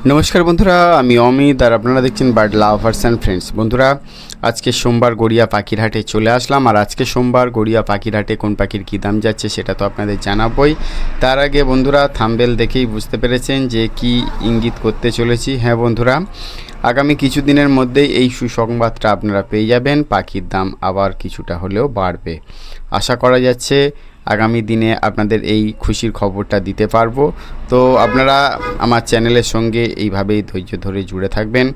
নমস্কার বন্ধুরা, আমি অমিত আর আপনারা দেখছেন বার্ড লাভার্স অ্যান্ড ফ্রেন্ডস। বন্ধুরা, আজকে সোমবার গড়িয়া পাখির হাটে চলে আসলাম। আর আজকে সোমবার গড়িয়া পাখির হাটে কোন পাখির কী দাম যাচ্ছে সেটা তো আপনাদের জানাবই। তার আগে বন্ধুরা, থাম্বনেল দেখেই বুঝতে পেরেছেন যে কি ইঙ্গিত করতে চলেছি। হ্যাঁ বন্ধুরা, আগামী কিছুদিনের মধ্যেই এই সুসংবাদটা আপনারা পেয়ে যাবেন। পাখির দাম আবার কিছুটা হলেও বাড়বে। আশা করা যাচ্ছে আগামী দিনে আপনাদের এই খুশির খবরটা দিতে পারবো। তো আপনারা আমার চ্যানেলের সঙ্গে এইভাবেই ধৈর্য ধরে জুড়ে থাকবেন।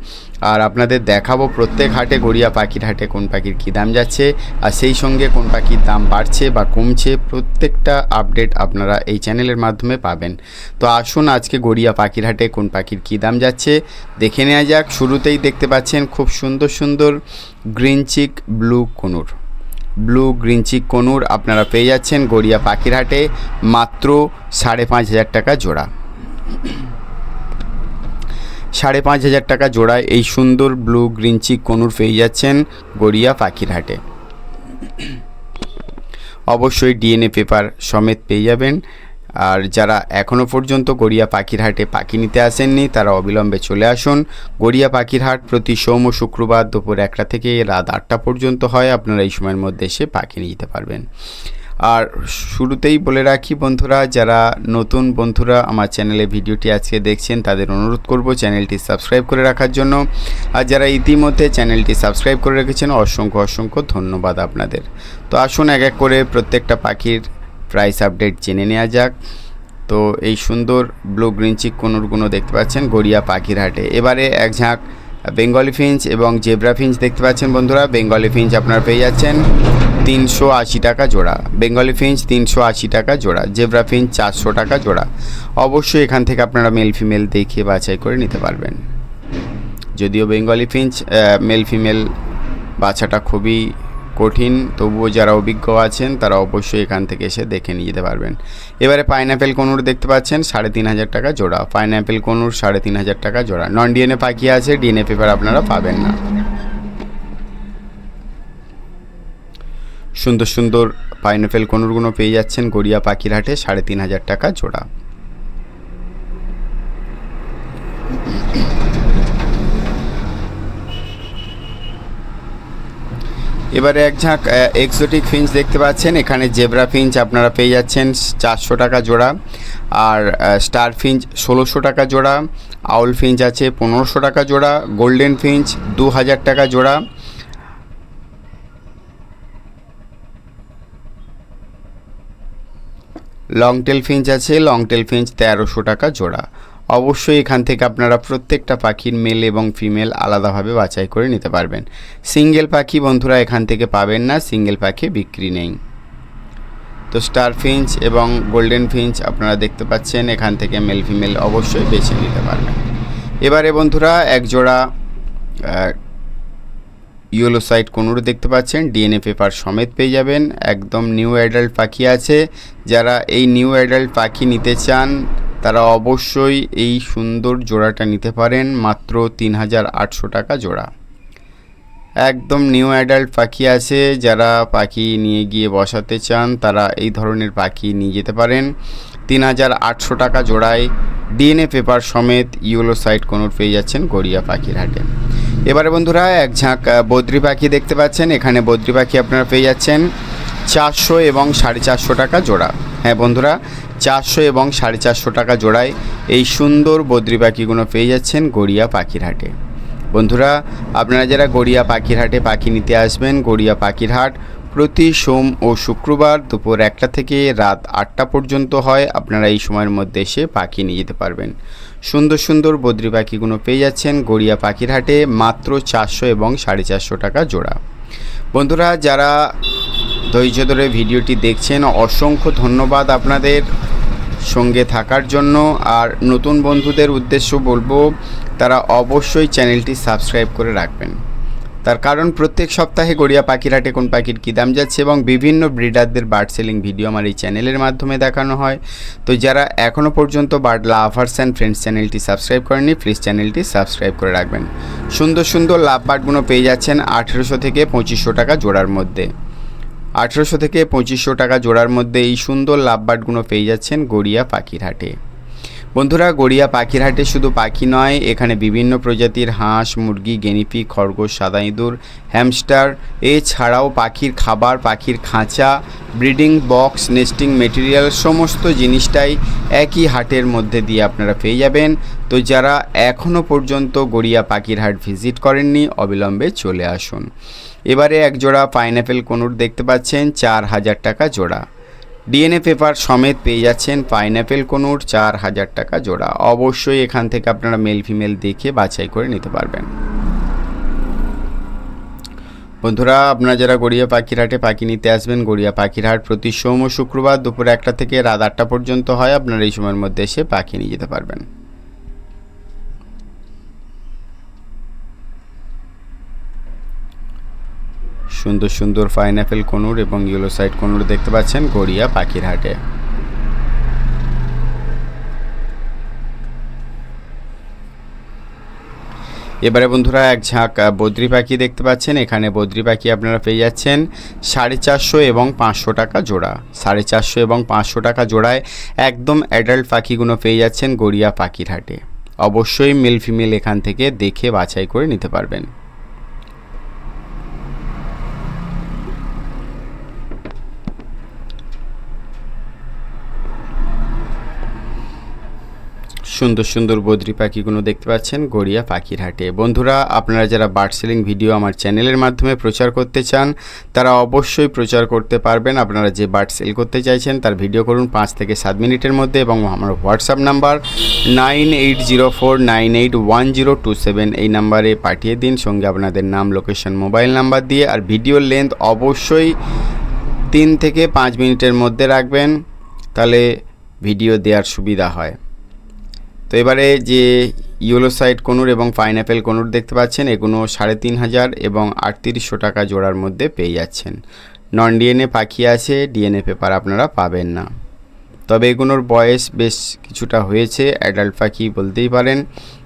আর আপনাদের দেখাবো প্রত্যেক হাটে গড়িয়া পাখির হাটে কোন পাখির কী দাম যাচ্ছে, আর সেই সঙ্গে কোন পাখির দাম বাড়ছে বা কমছে, প্রত্যেকটা আপডেট আপনারা এই চ্যানেলের মাধ্যমে পাবেন। তো আসুন আজকে গড়িয়া পাখির হাটে কোন পাখির কী দাম যাচ্ছে দেখে নেওয়া যাক। শুরুতেই দেখতে পাচ্ছেন খুব সুন্দর সুন্দর green cheek blue green cheek conure আপনারা পেয়ে যাচ্ছেন গড়িয়া পাখির হাটে মাত্র 5,500 টাকা জোড়া। 5,500 টাকা জোড়ায় এই সুন্দর ব্লু গ্রিন চিক কনুর পেয়ে যাচ্ছেন গড়িয়া পাখির হাটে। অবশ্যই ডিএনএ পেপার সমেত পেয়ে যাবেন। আর যারা এখনও পর্যন্ত গড়িয়া পাখির হাটে পাখি নিতে আসেননি তারা অবিলম্বে চলে আসুন। গড়িয়া পাখির হাট প্রতি সোম ও শুক্রবার দুপুর 1টা থেকে রাত 8টা পর্যন্ত হয়। আপনারা এই সময়ের মধ্যে এসে পাখি নিয়ে যেতে পারবেন। আর শুরুতেই বলে রাখি বন্ধুরা, যারা নতুন বন্ধুরা আমার চ্যানেলে ভিডিওটি আজকে দেখছেন তাদের অনুরোধ করব চ্যানেলটি সাবস্ক্রাইব করে রাখার জন্য। আর যারা ইতিমধ্যে চ্যানেলটি সাবস্ক্রাইব করে রেখেছেন অসংখ্য ধন্যবাদ আপনাদের। তো আসুন এক এক করে প্রত্যেকটা পাখির প্রাইস আপডেট জেনে নেওয়া যাক। তো এই সুন্দর ব্লু গ্রিন চিক কোনুরগুলো দেখতে পাচ্ছেন গড়িয়া পাখির হাটে। এবারে এক ঝাঁক বেঙ্গলি ফিঞ্চ এবং জেব্রা ফিঞ্চ দেখতে পাচ্ছেন বন্ধুরা। বেঙ্গলি ফিঞ্চ আপনারা পেয়ে যাচ্ছেন 380 টাকা জোড়া। বেঙ্গলি ফিঞ্চ 380 টাকা জোড়া, জেব্রা ফিঞ্চ 400 টাকা জোড়া। অবশ্যই এখান থেকে আপনারা মেল ফিমেল দেখে বাছাই করে নিতে পারবেন। যদিও বেঙ্গলি ফিঞ্চ মেল ফিমেল বাছাটা খুবই কঠিন, তবুও যারা অভিজ্ঞ আছেন তারা অবশ্যই এখান থেকে এসে দেখে নিয়ে যেতে পারবেন। এবারে পাইনঅ্যাপেল কনুর দেখতে পাচ্ছেন 3,500 টাকা জোড়া। পাইনঅ্যাপেল কনুর 3,500 টাকা জোড়া। নন ডিএনএ পাখি আছে, ডিএনএ পেপার আপনারা পাবেন না। সুন্দর সুন্দর পাইনঅ্যাপেল কনুরগুলো পেয়ে যাচ্ছেন গড়িয়া পাখির হাটে 3,500 টাকা জোড়া। এবারে এক ঝাঁক এক্সোটিক ফিঞ্চ দেখতে পাচ্ছেন। এখানে জেব্রা ফিঞ্চ আপনারা পেয়ে যাচ্ছেন 400 টাকা জোড়া। আর স্টার ফিঞ্চ 1600 টাকা জোড়া। আউল ফিঞ্চ আছে 1500 টাকা জোড়া। গোল্ডেন ফিঞ্চ 2,000 টাকা জোড়া। লংটেল ফিঞ্চ আছে, লংটেল ফিঞ্চ 1300 টাকা জোড়া। অবশ্যই এখান থেকে আপনারা প্রত্যেকটা পাখির মেল এবং ফিমেল আলাদাভাবে বাছাই করে নিতে পারবেন। সিঙ্গেল পাখি বন্ধুরা এখান থেকে পাবেন না, সিঙ্গেল পাখি বিক্রি নেই। তো স্টার ফিঞ্চ এবং গোল্ডেন ফিঞ্চ আপনারা দেখতে পাচ্ছেন, এখান থেকে মেল ফিমেল অবশ্যই বেছে নিতে পারবেন। এবারে বন্ধুরা এক জোড়া ইয়েলো সাইড কোনুর দেখতে পাচ্ছেন, ডিএনএ পেপার সমেত পেয়ে যাবেন। একদম নিউ অ্যাডাল্ট পাখি আছে। যারা এই নিউ অ্যাডাল্ট পাখি নিতে চান তারা অবশ্যই এই সুন্দর জোড়াটা নিতে পারেন মাত্র 3,800 টাকা জোড়া। একদম নিউ অ্যাডাল্ট পাখি আছে, যারা পাখি নিয়ে গিয়ে বসাতে চান তারা এই ধরনের পাখি নিয়ে যেতে পারেন। 3,800 টাকা জোড়ায় ডিএনএ পেপার সমেত ইয়েলো সাইড কোনুর পেয়ে যাচ্ছেন গড়িয়া পাখির হাটে। এবারে বন্ধুরা এক ঝাঁক বদ্রি পাখি দেখতে পাচ্ছেন। এখানে বদ্রি পাখি আপনারা পেয়ে যাচ্ছেন 400 এবং 450 টাকা জোড়া। হ্যাঁ বন্ধুরা, 400 এবং 450 টাকা জোড়ায় এই সুন্দর বদ্রি পাখিগুলো পেয়ে যাচ্ছেন গড়িয়া পাখির হাটে। বন্ধুরা, আপনারা যারা গড়িয়া পাখির হাটে পাখি নিতে আসবেন, গড়িয়া পাখির হাট প্রতি সোম ও শুক্রবার দুপুর 1টা থেকে রাত 8টা পর্যন্ত হয়। আপনারা এই সময়ের মধ্যে এসে পাখি নিয়ে যেতে পারবেন। সুন্দর সুন্দর বদ্রি পাখিগুলো পেয়ে যাচ্ছেন গড়িয়া পাখির হাটে মাত্র 400 এবং 450 টাকা জোড়া। বন্ধুরা, যারা ধৈর্য ধরে ভিডিওটি দেখছেন অসংখ্য ধন্যবাদ আপনাদের সঙ্গে থাকার জন্য। আর নতুন বন্ধুদের উদ্দেশ্য বলবো তারা অবশ্যই চ্যানেলটি সাবস্ক্রাইব করে রাখবেন। তার কারণ প্রত্যেক সপ্তাহে গড়িয়া পাখির হাটে কোন পাখির কী দাম যাচ্ছে এবং বিভিন্ন ব্রিডারদের বার্ড সেলিং ভিডিও আমার এই চ্যানেলের মাধ্যমে দেখানো হয়। তো যারা এখনও পর্যন্ত বার্ড লাভার্স অ্যান্ড ফ্রেন্ডস চ্যানেলটি সাবস্ক্রাইব করেননি প্লিজ চ্যানেলটি সাবস্ক্রাইব করে রাখবেন। সুন্দর সুন্দর লাভ বার্ডগুলো পেয়ে যাচ্ছেন 1800 থেকে 2500 টাকা জোড়ার মধ্যে। 1800 থেকে 2500 টাকা জোড়ার মধ্যে এই সুন্দর লাভ বার্ডগুলো পেয়ে যাচ্ছেন গড়িয়া পাখির হাটে। বন্ধুরা, গড়িয়া পাখির হাটে শুধু পাখি নয়, এখানে বিভিন্ন প্রজাতির হাঁস, মুরগি, গিনিপিগ, খরগোশ, সাদা ইঁদুর, হ্যামস্টার, এছাড়াও পাখির খাবার, পাখির খাঁচা, ব্রিডিং বক্স, নেস্টিং মেটেরিয়াল সমস্ত জিনিসটাই একই হাটের মধ্যে দিয়ে আপনারা পেয়ে যাবেন। তো যারা এখনও পর্যন্ত গড়িয়া পাখির হাট ভিজিট করেননি, অবিলম্বে চলে আসুন। এবারে এক জোড়া পাইনঅ্যাপেল কনুর দেখতে পাচ্ছেন 4000 টাকা জোড়া। ডিএনএ পেপার সমেত পেয়ে যাচ্ছেন পাইনঅ্যাপেল কনুর 4000 টাকা জোড়া। অবশ্যই এখান থেকে আপনারা মেল ফিমেল দেখে বাছাই করে নিতে পারবেন। বন্ধুরা, আপনারা যারা গড়িয়া পাখির হাটে পাখি নিতে আসবেন, গড়িয়া পাখির হাট প্রতি সোম ও শুক্রবার দুপুর 1টা থেকে রাত 8টা পর্যন্ত হয়। আপনারা এই সময়ের মধ্যে এসে পাখি নিয়ে যেতে পারবেন। সুন্দর সুন্দর পাইনঅ্যাপেল কনুর এবং ইয়েলো সাইড কনুর দেখতে পাচ্ছেন গড়িয়া পাখির হাটে। এবারে বন্ধুরা এক ঝাঁক বদ্রি পাখি দেখতে পাচ্ছেন। এখানে বদ্রি পাখি আপনারা পেয়ে যাচ্ছেন 450 এবং 500 টাকা জোড়া। 450 এবং 500 টাকা জোড়ায় একদম অ্যাডাল্ট পাখিগুলো পেয়ে যাচ্ছেন গড়িয়া পাখির হাটে। অবশ্যই মেল ফিমেল এখান থেকে দেখে বাছাই করে নিতে পারবেন। সুন্দর সুন্দর বদ্রি পাখিগুলো দেখতে পাচ্ছেন গড়িয়া পাখির হাটে। বন্ধুরা, আপনারা যারা বার্ড সেলিং ভিডিও আমার চ্যানেলের মাধ্যমে প্রচার করতে চান, তারা অবশ্যই প্রচার করতে পারবেন। আপনারা যে বার্ড সেল করতে চাইছেন তার ভিডিও করুন 5 থেকে 7 মিনিটের মধ্যে, এবং আমার হোয়াটসঅ্যাপ নাম্বার 9804981027 এই নাম্বারে পাঠিয়ে দিন, সঙ্গে আপনাদের নাম, লোকেশন, মোবাইল নাম্বার দিয়ে। আর ভিডিওর লেন্থ অবশ্যই 3 থেকে 5 মিনিটের মধ্যে রাখবেন, তাহলে ভিডিও দেওয়ার সুবিধা হয়। তো এবারে যে ইয়েলো সাইড কনুর এবং পাইনঅ্যাপেল কনুর দেখতে পাচ্ছেন, এগুলো 3500 এবং 3800 টাকা জোড়ার মধ্যে পেয়ে যাচ্ছেন। নন ডিএনএ পাখি আছে, ডিএনএ পেপার আপনারা পাবেন না, তবে এগুলোর বয়স বেশ কিছুটা হয়েছে, অ্যাডাল্ট পাখি বলতেই পারেন।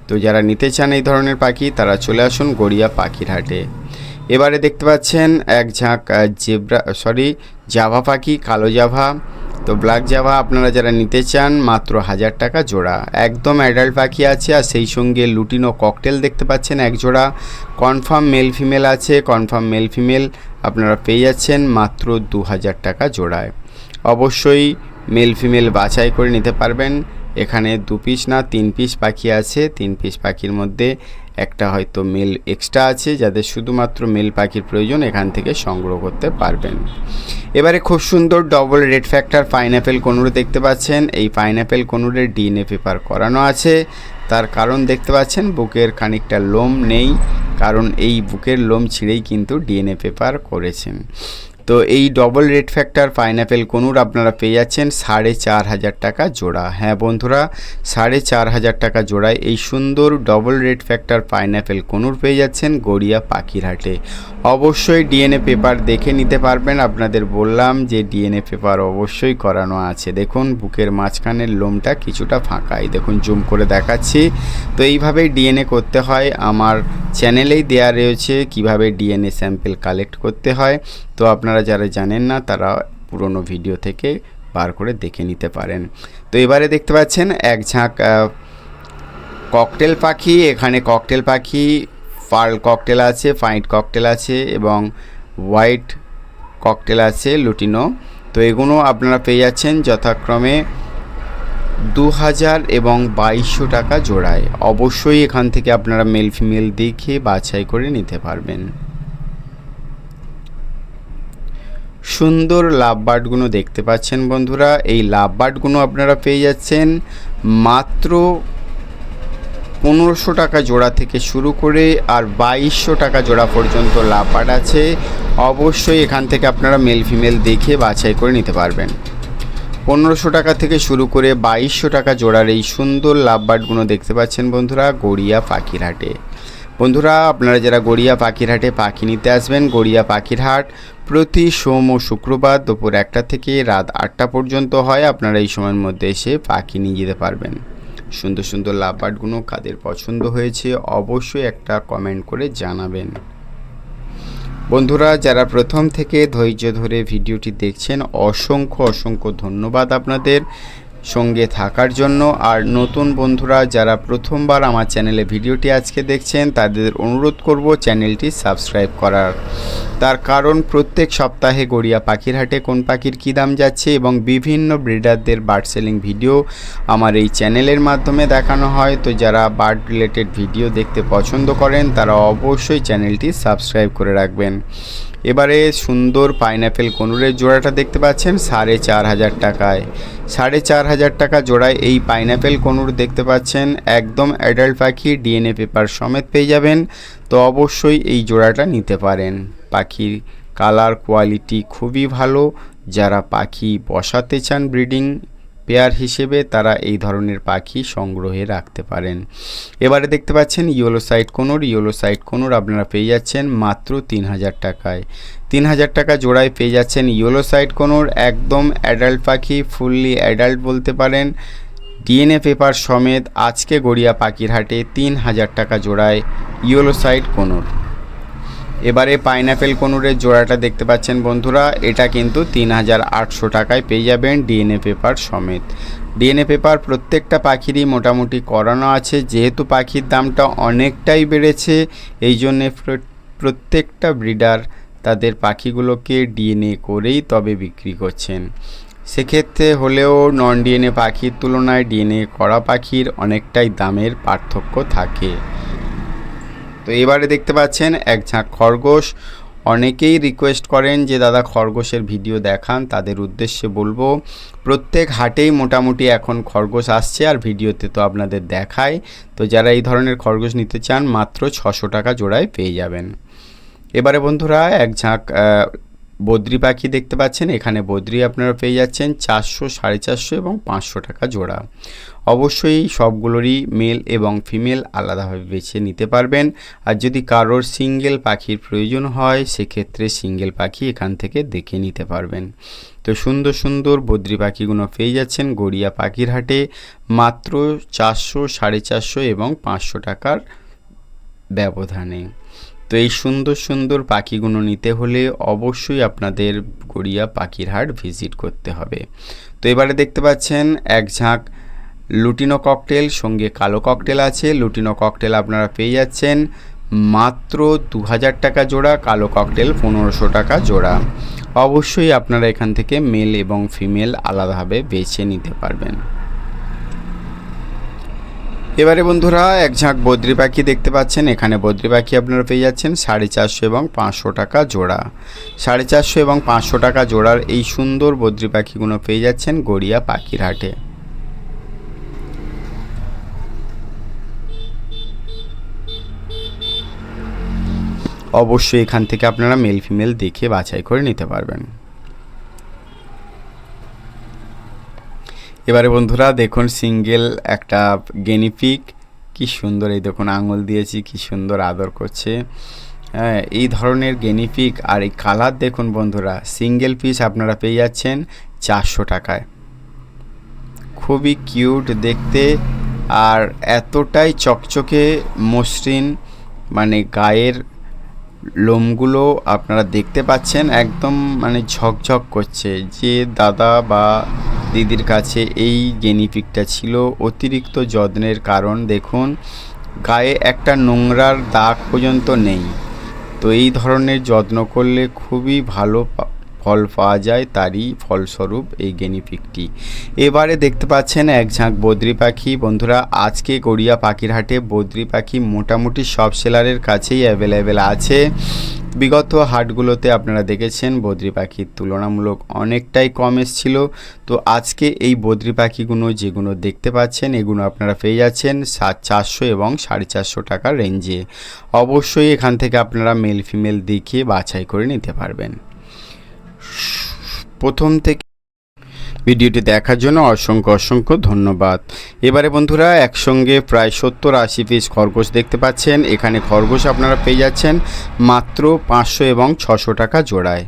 তো যারা নিতে চান এই ধরনের পাখি, তারা চলে আসুন গড়িয়া পাখির হাটে। এবারে দেখতে পাচ্ছেন এক ঝাঁক জাভা পাখি, কালো জাভা। তো ব্ল্যাক জাভা আপনারা যারা নিতে চান, মাত্র 1000 টাকা জোড়া। একদম অ্যাডাল্ট পাখি আছে, আর সেই সঙ্গে লুটিনো ককটেল দেখতে পাচ্ছেন এক জোড়া। কনফার্ম মেল ফিমেল আছে, কনফার্ম মেল ফিমেল আপনারা পেয়ে যাচ্ছেন মাত্র 2000 টাকা জোড়ায়। অবশ্যই মেল ফিমেল বাছাই করে নিতে পারবেন। এখানে 2 পিস না 3 পিস পাখি আছে। 3 পিস পাখির মধ্যে একটা হয়তো মেল এক্সট্রা আছে, যাদের শুধুমাত্র মেল পাখির প্রয়োজন, এখান থেকে সংগ্রহ করতে পারবেন। এবারে খুব সুন্দর double red factor pineapple conure দেখতে পাচ্ছেন। এই পাইনঅ্যাপেল কনুরের ডিএনএ পেপার করানো আছে। তার কারণ দেখতে পাচ্ছেন, বুকের খানিকটা লোম নেই, কারণ এই বুকের লোম ছিঁড়েই কিন্তু ডিএনএ পেপার করেছেন। তো এই double red factor pineapple conure আপনারা পেয়ে যাচ্ছেন 4500 টাকা জোড়া। হ্যাঁ বন্ধুরা, 4500 টাকা জোড়ায় এই সুন্দর double red factor pineapple conure পেয়ে যাচ্ছেন গড়িয়া পাখির হাটে। অবশ্যই ডিএনএ পেপার দেখে নিতে পারবেন। আপনাদের বললাম যে ডিএনএ পেপার অবশ্যই করানো আছে। দেখুন বুকের মাঝখানের লোমটা কিছুটা ফাঁকাই, দেখুন জুম করে দেখাচ্ছি। তো এইভাবেই ডিএনএ করতে হয়, আমার চ্যানেলেই দেয়া রয়েছে কিভাবে ডিএনএ স্যাম্পল কালেক্ট করতে হয়। তো আপনারা যারা জানেন না, তারা পুরনো ভিডিও থেকে বার করে দেখে নিতে পারেন। তো এবারে দেখতে পাচ্ছেন এক ঝাঁক ককটেল পাখি। এখানে ককটেল পাখি, পার্ল ককটেল আছে, ফাইট ককটেল আছে এবং হোয়াইট ককটেল আছে, লুটিনো। তো এগুলো আপনারা পেয়ে যাচ্ছেন যথাক্রমে 2000 এবং 2200 টাকা জোড়ায়। অবশ্যই এখান থেকে আপনারা মেল ফিমেল দেখে বাছাই করে নিতে পারবেন। সুন্দর লাভ বার্ডগুলো দেখতে পাচ্ছেন বন্ধুরা। এই লাভ বার্ডগুলো আপনারা পেয়ে যাচ্ছেন মাত্র 1500 টাকা জোড়া থেকে শুরু করে আর 2200 টাকা জোড়া পর্যন্ত লাভ বার্ড আছে। অবশ্যই এখান থেকে আপনারা মেল ফিমেল দেখে বাছাই করে নিতে পারবেন। 1500 টাকা থেকে শুরু করে 2200 টাকা জোড়ার এই সুন্দর লাভ বার্ডগুলো দেখতে পাচ্ছেন বন্ধুরা গড়িয়া পাখির হাটে। বন্ধুরা, আপনারা যারা গড়িয়া পাখির হাটে পাখি নিতে আসবেন, গড়িয়া পাখির হাট প্রতি সোম ও শুক্রবার দুপুর 1টা থেকে রাত 8টা পর্যন্ত হয়। আপনারা এই সময়ের মধ্যে এসে পাখি নিয়ে যেতে পারবেন। সুন্দর সুন্দর লাভ বার্ডগুলো কাদের পছন্দ হয়েছে অবশ্যই একটা কমেন্ট করে জানাবেন। বন্ধুরা, যারা প্রথম থেকে ধৈর্য ধরে ভিডিওটি দেখছেন, অসংখ্য অসংখ্য ধন্যবাদ আপনাদের। সঙ্গে থাকার জন্য। আর নতুন বন্ধুরা যারা প্রথমবার আমার চ্যানেলে ভিডিওটি আজকে দেখছেন তাদের অনুরোধ করব চ্যানেলটি সাবস্ক্রাইব করার। তার কারণ প্রত্যেক সপ্তাহে গড়িয়া পাখির হাটে কোন পাখির কী দাম যাচ্ছে এবং বিভিন্ন ব্রিডারদের বার্ড সেলিং ভিডিও আমার এই চ্যানেলের মাধ্যমে দেখানো হয়। তো যারা বার্ড রিলেটেড ভিডিও দেখতে পছন্দ করেন তারা অবশ্যই চ্যানেলটি সাবস্ক্রাইব করে রাখবেন। এবারে সুন্দর পাইনঅ্যাপেল কোনুরের জোড়াটা দেখতে পাচ্ছেন 4,500 টাকায়। 4,500 টাকা জোড়ায় এই পাইনঅ্যাপেল কোনুর দেখতে পাচ্ছেন, একদম অ্যাডাল্ট পাখি, ডিএনএ পেপার সমেত পেয়ে যাবেন। তো অবশ্যই এই জোড়াটা নিতে পারেন। পাখির কালার কোয়ালিটি খুবই ভালো। যারা পাখি বসাতে চান ব্রিডিং পেয়ার হিসেবে তারা এই ধরনের পাখি সংগ্রহে রাখতে পারেন। এবারে দেখতে পাচ্ছেন ইয়েলো সাইড কোনুর। ইয়েলো সাইড কোনুর আপনারা পেয়ে যাচ্ছেন মাত্র 3,000 টাকায়। 3,000 টাকা জোড়ায় পেয়ে যাচ্ছেন ইয়েলো সাইড কোনুর, একদম অ্যাডাল্ট পাখি, ফুললি অ্যাডাল্ট বলতে পারেন, ডিএনএ পেপার সমেত। আজকে গড়িয়া পাখির হাটে 3,000 টাকা জোড়ায় ইয়েলো সাইড কোনুর। এবারে পাইনঅ্যাপেল কোনুরের জোড়াটা দেখতে পাচ্ছেন বন্ধুরা, এটা কিন্তু 3,800 টাকায় পেয়ে যাবেন ডিএনএ পেপার সমেত। ডিএনএ পেপার প্রত্যেকটা পাখিরই মোটামুটি করানো আছে। যেহেতু পাখির দামটা অনেকটাই বেড়েছে এই জন্যে প্রত্যেকটা ব্রিডার তাদের পাখিগুলোকে ডিএনএ করেই তবে বিক্রি করছেন। সেক্ষেত্রে হলেও নন ডিএনএ পাখির তুলনায় ডিএনএ করা পাখির অনেকটাই দামের পার্থক্য থাকে। তো এবারে দেখতে পাচ্ছেন এক ঝাঁক খরগোশ। অনেকেই রিকোয়েস্ট করেন যে দাদা খরগোশের ভিডিও দেখান। তাদের উদ্দেশ্যে বলবো প্রত্যেক হাটেই মোটামুটি এখন খরগোশ আসছে আর ভিডিওতে তো আপনাদের দেখায়। তো যারা এই ধরনের খরগোশ নিতে চান মাত্র 600 টাকা জোড়ায় পেয়ে যাবেন। এবারে বন্ধুরা এক ঝাঁক বদ্রি পাখি দেখতে পাচ্ছেন। এখানে বদ্রি আপনারা পেয়ে যাচ্ছেন 400, 450 এবং 500 টাকা জোড়া। অবশ্যই সবগুলোরই মেল এবং ফিমেল আলাদাভাবে বেছে নিতে পারবেন। আর যদি কারোর সিঙ্গেল পাখির প্রয়োজন হয় সেক্ষেত্রে সিঙ্গেল পাখি এখান থেকে দেখে নিতে পারবেন। তো সুন্দর সুন্দর বদ্রি পাখিগুলো পেয়ে যাচ্ছেন গড়িয়া পাখির হাটে মাত্র 400, 450 এবং 500 টাকার ব্যবধানে। তো এই সুন্দর সুন্দর পাখিগুলো নিতে হলে অবশ্যই আপনাদের গড়িয়া পাখির হাট ভিজিট করতে হবে। তো এবারে দেখতে পাচ্ছেন এক ঝাঁক লুটিনো ককটেল, সঙ্গে কালো ককটেল আছে। লুটিনো ককটেল আপনারা পেয়ে যাচ্ছেন মাত্র 2,000 টাকা জোড়া, কালো ককটেল 1,500 টাকা জোড়া। অবশ্যই আপনারা এখান থেকে মেল এবং ফিমেল আলাদাভাবে বেছে নিতে পারবেন। এবারে বন্ধুরা এক ঝাঁক বদ্রি পাখি দেখতে পাচ্ছেন। এখানে বদ্রি পাখি আপনারা পেয়ে যাচ্ছেন 450 এবং 500 টাকা জোড়া। 450 এবং 500 টাকা জোড়ার এই সুন্দর বদ্রি পাখিগুলো পেয়ে যাচ্ছেন গড়িয়া পাখির হাটে। অবশ্যই এখান থেকে আপনারা মেল ফিমেল দেখে বাছাই করে নিতে পারবেন। এবারে বন্ধুরা দেখুন সিঙ্গেল একটা গেনিপিক, কি সুন্দর, এই দেখুন আঙুল দিয়েছি, কি সুন্দর আদর করছে। হ্যাঁ, এই ধরনের গেনিপিক আর এই কালার দেখুন বন্ধুরা, সিঙ্গেল পিস আপনারা পেয়ে যাচ্ছেন 400 টাকায়। খুবই কিউট দেখতে আর এতটাই চকচকে মসৃণ, মানে গায়ের লোমগুলো আপনারা দেখতে পাচ্ছেন একদম মানে ঝকঝক করছে। যে দাদা বা দিদির কাছে এই গেনিপিকটা ছিল অতিরিক্ত যত্নের কারণ দেখুন গায়ে একটা নোংরার দাগ পর্যন্ত নেই। তো এই ধরনের যত্ন করলে খুবই ভালো ফল পাওয়া যায়, তারই ফলস্বরূপ এই গেনিপিকটি। এবারে দেখতে পাচ্ছেন এক ঝাঁক বদ্রি পাখি। বন্ধুরা আজকে গড়িয়া পাখির হাটে বদ্রি পাখি মোটামুটি সব সেলারের কাছেই অ্যাভেলেবেল আছে। বিগত হাটগুলোতে আপনারা দেখেছেন বদ্রি পাখির তুলনামূলক অনেকটাই কম এসেছিল। তো আজকে এই বদ্রি পাখিগুলো যেগুলো দেখতে পাচ্ছেন এগুলো আপনারা পেয়ে যাচ্ছেন 400 এবং 450 টাকার রেঞ্জে। অবশ্যই এখান থেকে আপনারা মেল ফিমেল দেখে বাছাই করে নিতে পারবেন। প্রথম থেকে ভিডিওটি দেখার জন্য অসংখ্য অসংখ্য ধন্যবাদ। এবারে বন্ধুরা একসঙ্গে প্রায় 70-80 পিস খরগোশ দেখতে পাচ্ছেন। এখানে খরগোশ আপনারা পেয়ে যাচ্ছেন মাত্র 500 এবং 600 টাকা জোড়ায়।